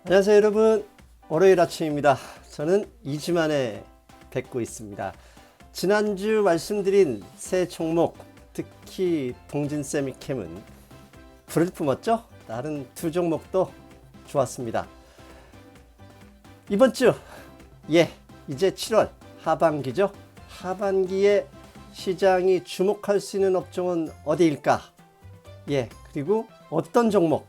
안녕하세요 여러분, 월요일 아침입니다. 저는 2주 만에 뵙고 있습니다. 지난주 말씀드린 새 종목, 특히 동진 세미캠은 불을 뿜었죠. 다른 두 종목도 좋았습니다. 이번 주 이제 7월 하반기죠. 하반기에 시장이 주목할 수 있는 업종은 어디일까? 그리고 어떤 종목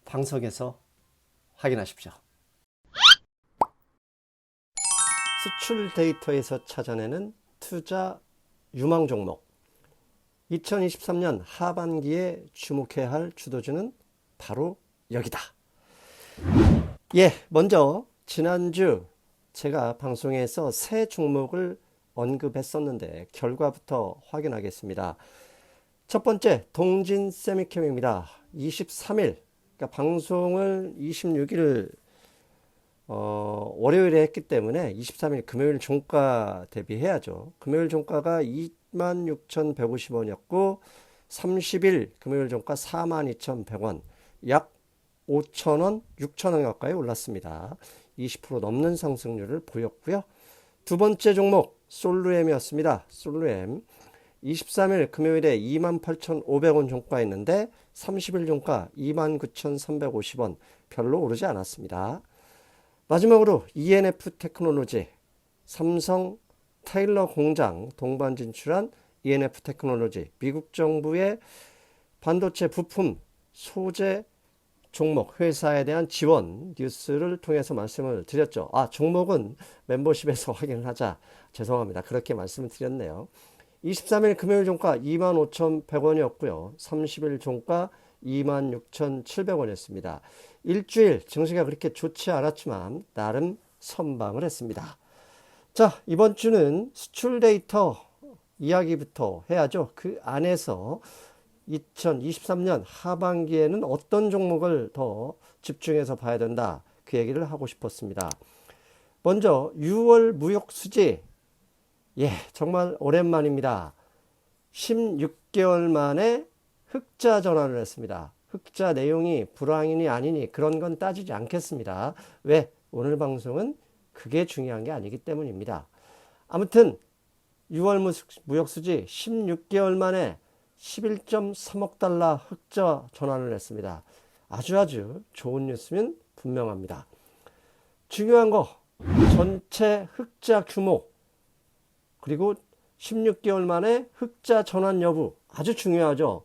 방송에서 확인하십시오. 수출 데이터에서 찾아내는 투자 유망 종목. 2023년 하반기에 주목해야 할 주도주는 바로 여기다. 먼저 지난주 제가 방송에서 새 종목을 언급했었는데 결과부터 확인하겠습니다. 첫 번째, 동진 세미캠입니다. 23일, 그러니까 방송을 26일 월요일에 했기 때문에 23일 금요일 종가 대비해야죠. 금요일 종가가 26,150원이었고 30일 금요일 종가 42,100원, 약 5,000원, 6,000원 가까이 올랐습니다. 20% 넘는 상승률을 보였고요. 두 번째 종목 솔루엠이었습니다. 솔루엠 23일 금요일에 28,500원 종가였는데 30일 종가 29,350원, 별로 오르지 않았습니다. 마지막으로 ENF 테크놀로지, 삼성 테일러 공장 동반 진출한 ENF 테크놀로지, 미국 정부의 반도체 부품 소재 종목 회사에 대한 지원 뉴스를 통해서 말씀을 드렸죠. 종목은 멤버십에서 확인을 하자. 죄송합니다. 그렇게 말씀을 드렸네요. 23일 금요일 종가 25,100원이었고요. 30일 종가 26,700원이었습니다. 일주일 증시가 그렇게 좋지 않았지만 나름 선방을 했습니다. 자, 이번 주는 수출 데이터 이야기부터 해야죠. 그 안에서 2023년 하반기에는 어떤 종목을 더 집중해서 봐야 된다, 그 얘기를 하고 싶었습니다. 먼저 6월 무역 수지, 정말 오랜만입니다. 16개월 만에 흑자 전환을 했습니다. 흑자 내용이 불황이니 아니니 그런 건 따지지 않겠습니다. 왜? 오늘 방송은 그게 중요한 게 아니기 때문입니다. 아무튼 6월 무역 수지 16개월 만에 11.3억 달러 흑자 전환을 했습니다. 아주 좋은 뉴스면 분명합니다. 중요한 거, 전체 흑자 규모, 그리고 16개월 만에 흑자 전환 여부, 아주 중요하죠.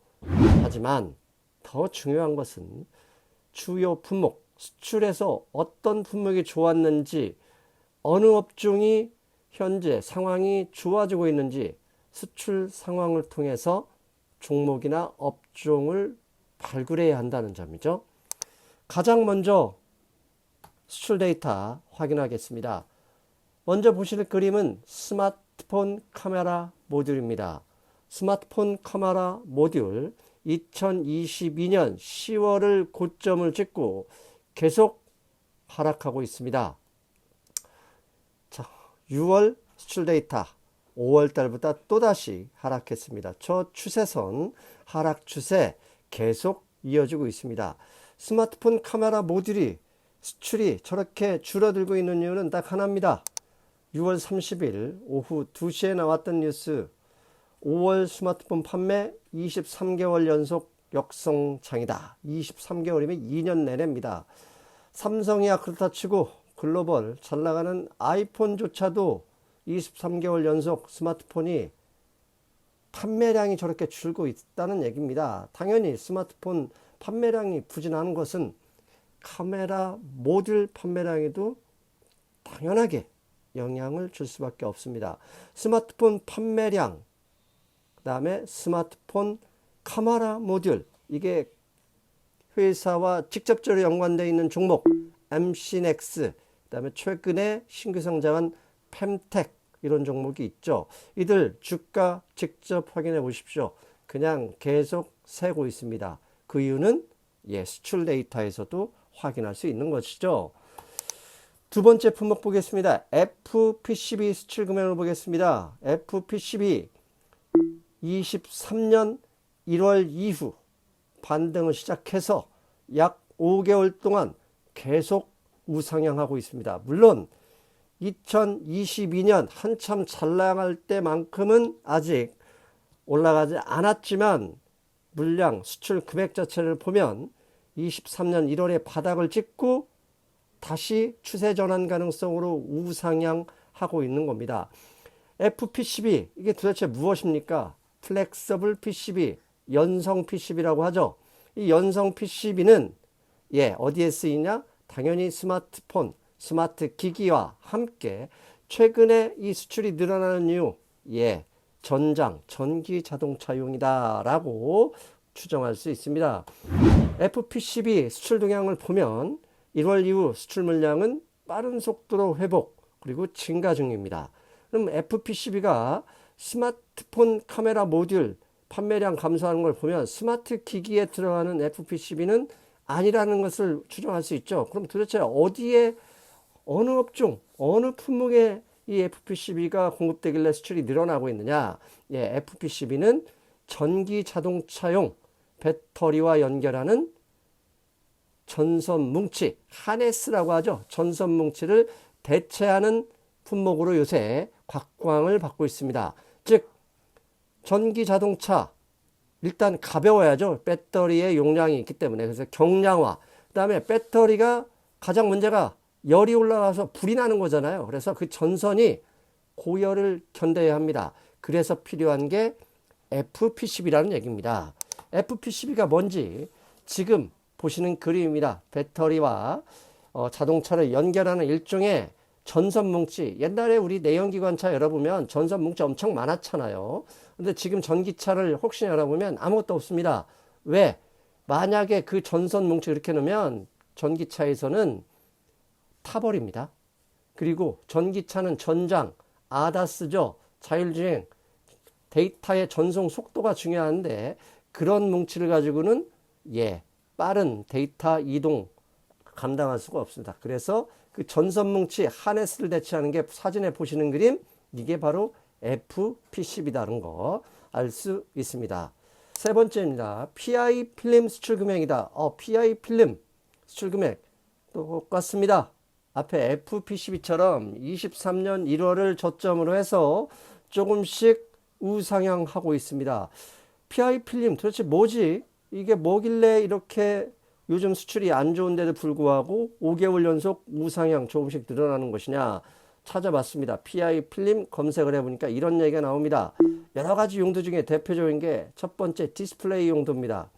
하지만 더 중요한 것은 주요 품목, 수출에서 어떤 품목이 좋았는지, 어느 업종이 현재 상황이 좋아지고 있는지, 수출 상황을 통해서 종목이나 업종을 발굴해야 한다는 점이죠. 가장 먼저 수출 데이터 확인하겠습니다. 먼저 보실 그림은 스마트폰 카메라 모듈입니다. 스마트폰 카메라 모듈 2022년 10월을 고점을 찍고 계속 하락하고 있습니다. 자, 6월 수출 데이터 5월 달보다 또다시 하락했습니다. 저 추세선 하락 추세 계속 이어지고 있습니다. 스마트폰 카메라 모듈이 수출이 저렇게 줄어들고 있는 이유는 딱 하나입니다. 6월 30일 오후 2시에 나왔던 뉴스, 5월 스마트폰 판매 23개월 연속 역성장이다. 23개월이면 2년 내내입니다. 삼성이야 그렇다 치고 글로벌 잘 나가는 아이폰조차도 23개월 연속 스마트폰이 판매량이 저렇게 줄고 있다는 얘기입니다. 당연히 스마트폰 판매량이 부진하는 것은 카메라 모듈 판매량에도 당연하게 영향을 줄 수밖에 없습니다. 스마트폰 판매량, 그 다음에 스마트폰 카메라 모듈, 이게 회사와 직접적으로 연관되어 있는 종목 MC넥스, 그 다음에 최근에 신규 상장한 펜텍, 이런 종목이 있죠. 이들 주가 직접 확인해 보십시오. 그냥 계속 세고 있습니다. 그 이유는 수출 데이터에서도 확인할 수 있는 것이죠. 두 번째 품목 보겠습니다. FPCB 수출 금액을 보겠습니다. FPCB 23년 1월 이후 반등을 시작해서 약 5개월 동안 계속 우상향하고 있습니다. 물론 2022년 한참 잘 나갈 때만큼은 아직 올라가지 않았지만 물량, 수출 금액 자체를 보면 23년 1월에 바닥을 찍고 다시 추세 전환 가능성으로 우상향하고 있는 겁니다. FPCB, 이게 도대체 무엇입니까? 플렉서블 PCB, 연성 PCB라고 하죠. 이 연성 PCB는 어디에 쓰이냐? 당연히 스마트폰, 스마트 기기와 함께 최근에 이 수출이 늘어나는 이유, 전장, 전기 자동차용이다 라고 추정할 수 있습니다. FPCB 수출 동향을 보면 1월 이후 수출 물량은 빠른 속도로 회복 그리고 증가 중입니다. 그럼 FPCB가 스마트폰 카메라 모듈 판매량 감소하는 걸 보면 스마트 기기에 들어가는 FPCB는 아니라는 것을 추정할 수 있죠. 그럼 도대체 어디에, 어느 업종, 어느 품목에 이 FPCB가 공급되길래 수출이 늘어나고 있느냐? FPCB는 전기 자동차용 배터리와 연결하는 전선 뭉치, 하네스라고 하죠. 전선 뭉치를 대체하는 품목으로 요새 곽광을 받고 있습니다. 즉 전기 자동차 일단 가벼워야죠. 배터리의 용량이 있기 때문에. 그래서 경량화. 그 다음에 배터리가 가장 문제가 열이 올라가서 불이 나는 거잖아요. 그래서 그 전선이 고열을 견뎌야 합니다. 그래서 필요한 게 FPCB라는 얘기입니다. FPCB가 뭔지 지금 보시는 그림입니다. 배터리와 자동차를 연결하는 일종의 전선 뭉치. 옛날에 우리 내연기관차 열어보면 전선 뭉치 엄청 많았잖아요. 근데 지금 전기차를 혹시 열어보면 아무것도 없습니다. 왜? 만약에 그 전선 뭉치 이렇게 놓으면 전기차에서는 타버립니다. 그리고 전기차는 전장, ADAS죠. 자율주행, 데이터의 전송 속도가 중요한데 그런 뭉치를 가지고는 빠른 데이터 이동 감당할 수가 없습니다. 그래서 그 전선 뭉치 하네스를 대체하는 게 사진에 보시는 그림, 이게 바로 FPCB라는 거 알 수 있습니다. 세 번째입니다. PI 필름 수출 금액이다. PI 필름 수출 금액 똑같습니다. 앞에 FPCB처럼 23년 1월을 저점으로 해서 조금씩 우상향하고 있습니다. PI 필름 도대체 뭐지? 이게 뭐길래 이렇게 요즘 수출이 안 좋은데도 불구하고 5개월 연속 우상향 조금씩 늘어나는 것이냐 찾아봤습니다. PI 필름 검색을 해보니까 이런 얘기가 나옵니다. 여러 가지 용도 중에 대표적인 게 첫 번째 디스플레이 용도입니다.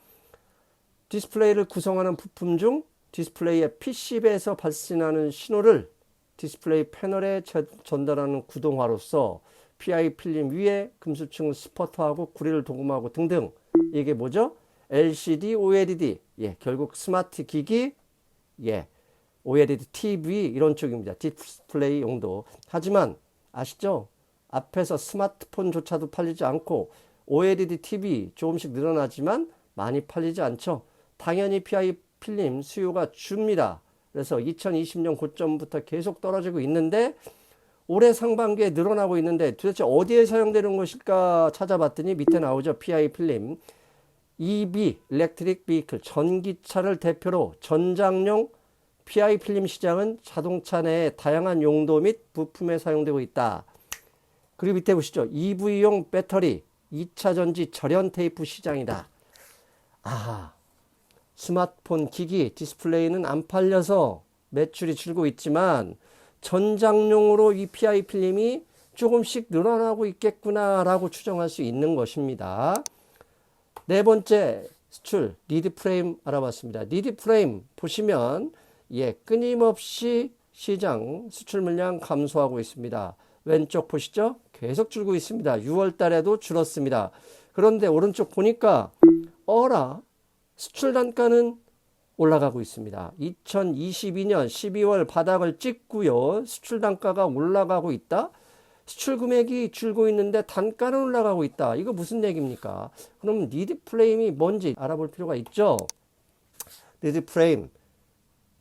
디스플레이를 구성하는 부품 중 디스플레이의 PCB에서 발생하는 신호를 디스플레이 패널에 전달하는 구동화로서 PI 필름 위에 금수층을 스퍼트하고 구리를 도금하고 등등. 이게 뭐죠? LCD, OLED, 결국 스마트 기기, OLED TV 이런 쪽입니다. 디스플레이 용도. 하지만 아시죠? 앞에서 스마트폰조차도 팔리지 않고 OLED TV 조금씩 늘어나지만 많이 팔리지 않죠. 당연히 PI 필름 수요가 줍니다. 그래서 2020년 고점부터 계속 떨어지고 있는데 올해 상반기에 늘어나고 있는데 도대체 어디에 사용되는 것일까 찾아봤더니 밑에 나오죠. PI 필름. EV, Electric Vehicle, 전기차를 대표로 전장용 PI 필름 시장은 자동차 내의 다양한 용도 및 부품에 사용되고 있다. 그리고 밑에 보시죠. EV용 배터리, 2차 전지 절연 테이프 시장이다. 스마트폰 기기, 디스플레이는 안 팔려서 매출이 줄고 있지만 전장용으로 이 PI 필름이 조금씩 늘어나고 있겠구나라고 추정할 수 있는 것입니다. 네 번째 수출, 리드 프레임 알아봤습니다. 리드 프레임 보시면 끊임없이 시장 수출 물량 감소하고 있습니다. 왼쪽 보시죠? 계속 줄고 있습니다. 6월 달에도 줄었습니다. 그런데 오른쪽 보니까 수출 단가는 올라가고 있습니다. 2022년 12월 바닥을 찍고요. 수출 단가가 올라가고 있다. 수출 금액이 줄고 있는데 단가는 올라가고 있다. 이거 무슨 얘기입니까? 그럼 리드 프레임이 뭔지 알아볼 필요가 있죠. 리드 프레임,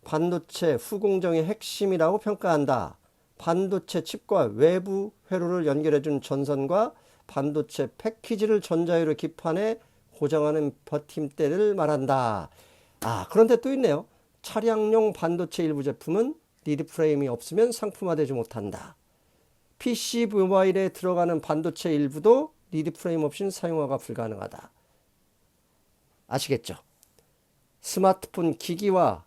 반도체 후공정의 핵심이라고 평가한다. 반도체 칩과 외부 회로를 연결해준 전선과 반도체 패키지를 전자유로 기판에 고정하는 버팀대를 말한다. 그런데 또 있네요. 차량용 반도체 일부 제품은 리드 프레임이 없으면 상품화되지 못한다. PC 모바일에 들어가는 반도체 일부도 리드 프레임 없이는 사용화가 불가능하다. 아시겠죠? 스마트폰 기기와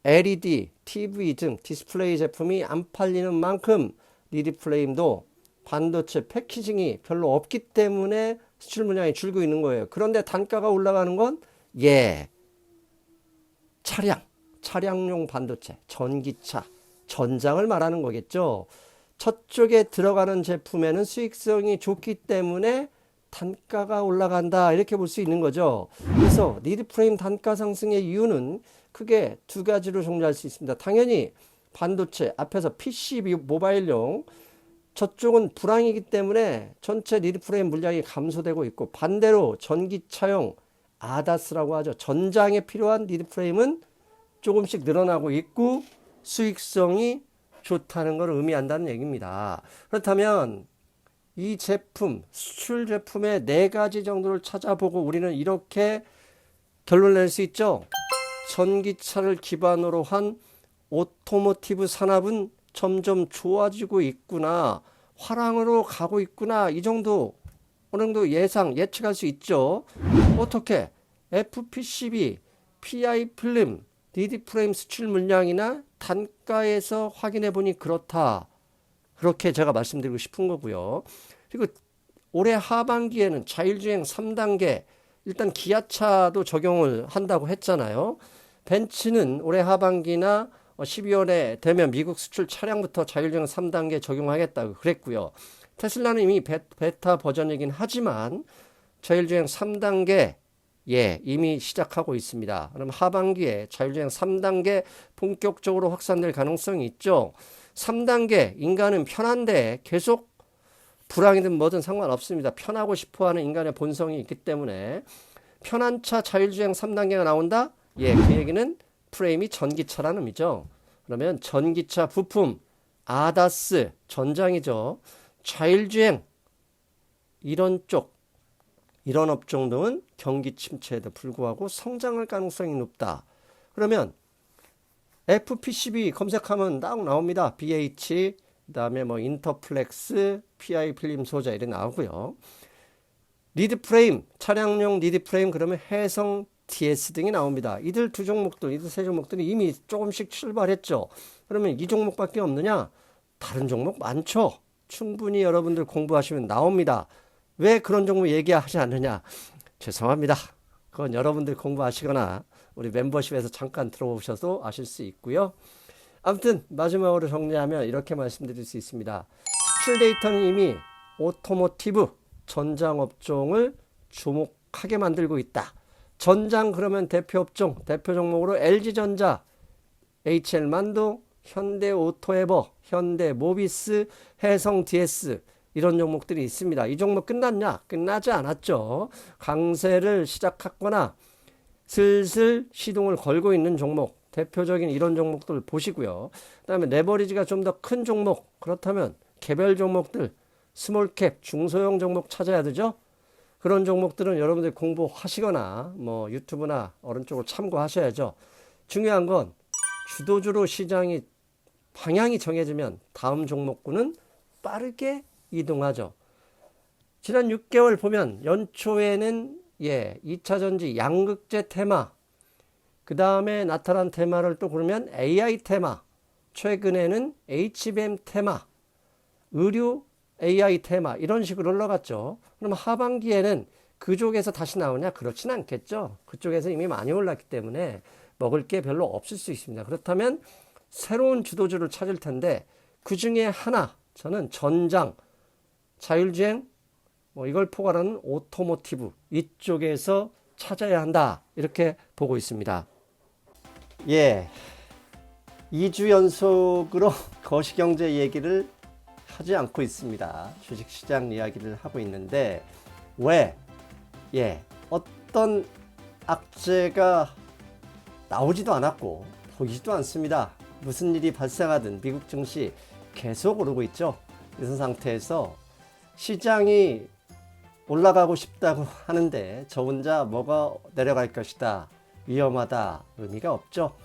LED, TV 등 디스플레이 제품이 안 팔리는 만큼 리드 프레임도 반도체 패키징이 별로 없기 때문에 수출 물량이 줄고 있는 거예요. 그런데 단가가 올라가는 건 차량용 반도체, 전기차, 전장을 말하는 거겠죠. 저쪽에 들어가는 제품에는 수익성이 좋기 때문에 단가가 올라간다 이렇게 볼 수 있는 거죠. 그래서 리드 프레임 단가 상승의 이유는 크게 두 가지로 정리할 수 있습니다. 당연히 반도체 앞에서 PC 모바일용 저쪽은 불황이기 때문에 전체 리드 프레임 물량이 감소되고 있고, 반대로 전기차용 ADAS라고 하죠. 전장에 필요한 리드 프레임은 조금씩 늘어나고 있고 수익성이 좋다는 걸 의미한다는 얘기입니다. 그렇다면 이 제품, 수출 제품의 4가지 정도를 찾아보고 우리는 이렇게 결론을 낼 수 있죠. 전기차를 기반으로 한 오토모티브 산업은 점점 좋아지고 있구나, 화랑으로 가고 있구나, 이 정도 어느 정도 예측할 수 있죠. 어떻게? FPCB, PI 필름, 리드 프레임 수출 물량이나 단가에서 확인해 보니 그렇다. 그렇게 제가 말씀드리고 싶은 거고요. 그리고 올해 하반기에는 자율주행 3단계, 일단 기아차도 적용을 한다고 했잖아요. 벤츠는 올해 하반기나 12월에 되면 미국 수출 차량부터 자율주행 3단계 적용하겠다고 그랬고요. 테슬라는 이미 베타 버전이긴 하지만 자율주행 3단계 이미 시작하고 있습니다. 그럼 하반기에 자율주행 3단계 본격적으로 확산될 가능성이 있죠. 3단계, 인간은 편한데 계속 불황이든 뭐든 상관없습니다. 편하고 싶어하는 인간의 본성이 있기 때문에 편한 차 자율주행 3단계가 나온다? 그 얘기는 프레임이 전기차라는 의미죠. 그러면 전기차 부품, ADAS, 전장이죠. 자율주행, 이런 업종들은 경기 침체에도 불구하고 성장할 가능성이 높다. 그러면 FPCB 검색하면 딱 나옵니다. BH, 그 다음에 인터플렉스, PI 필름 소재 이렇게 나오고요. 리드 프레임, 차량용 리드 프레임 그러면 해성 DS 등이 나옵니다. 이들 세 종목들이 이미 조금씩 출발했죠. 그러면 이 종목밖에 없느냐? 다른 종목 많죠. 충분히 여러분들 공부하시면 나옵니다. 왜 그런 종목 얘기하지 않느냐? 죄송합니다. 그건 여러분들 공부하시거나 우리 멤버십에서 잠깐 들어오셔도 아실 수 있고요. 아무튼 마지막으로 정리하면 이렇게 말씀드릴 수 있습니다. 수출 데이터는 이미 오토모티브, 전장업종을 주목하게 만들고 있다. 전장 그러면 대표 종목으로 LG전자, HL만도, 현대오토에버, 현대모비스, 해성DS 이런 종목들이 있습니다. 이 종목 끝났냐? 끝나지 않았죠. 강세를 시작했거나 슬슬 시동을 걸고 있는 종목, 대표적인 이런 종목들 보시고요. 그 다음에 레버리지가 좀 더 큰 종목, 그렇다면 개별 종목들, 스몰캡, 중소형 종목 찾아야 되죠. 그런 종목들은 여러분들 공부하시거나 유튜브나 어른 쪽으로 참고하셔야죠. 중요한 건 주도주로 시장이 방향이 정해지면 다음 종목군은 빠르게 이동하죠. 지난 6개월 보면 연초에는 2차전지 양극재 테마, 그 다음에 나타난 테마를 또 그러면 AI 테마, 최근에는 HBM 테마, 의류 AI 테마 이런 식으로 올라갔죠. 그럼 하반기에는 그쪽에서 다시 나오냐? 그렇진 않겠죠. 그쪽에서 이미 많이 올랐기 때문에 먹을 게 별로 없을 수 있습니다. 그렇다면 새로운 주도주를 찾을 텐데 그 중에 하나, 저는 전장, 자율주행, 이걸 포괄하는 오토모티브 이쪽에서 찾아야 한다 이렇게 보고 있습니다. 2주 연속으로 거시경제 얘기를 하지 않고 있습니다. 주식시장 이야기를 하고 있는데 왜? 어떤 악재가 나오지도 않았고 보이지도 않습니다. 무슨 일이 발생하든 미국 증시 계속 오르고 있죠. 이런 상태에서 시장이 올라가고 싶다고 하는데 저 혼자 뭐가 내려갈 것이다, 위험하다, 의미가 없죠.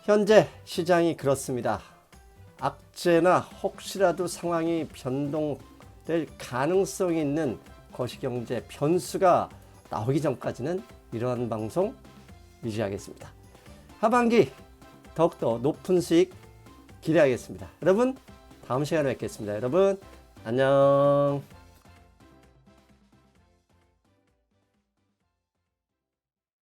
현재 시장이 그렇습니다. 악재나 혹시라도 상황이 변동될 가능성이 있는 거시경제 변수가 나오기 전까지는 이러한 방송 유지하겠습니다. 하반기 더욱더 높은 수익 기대하겠습니다. 여러분 다음 시간에 뵙겠습니다. 여러분 안녕.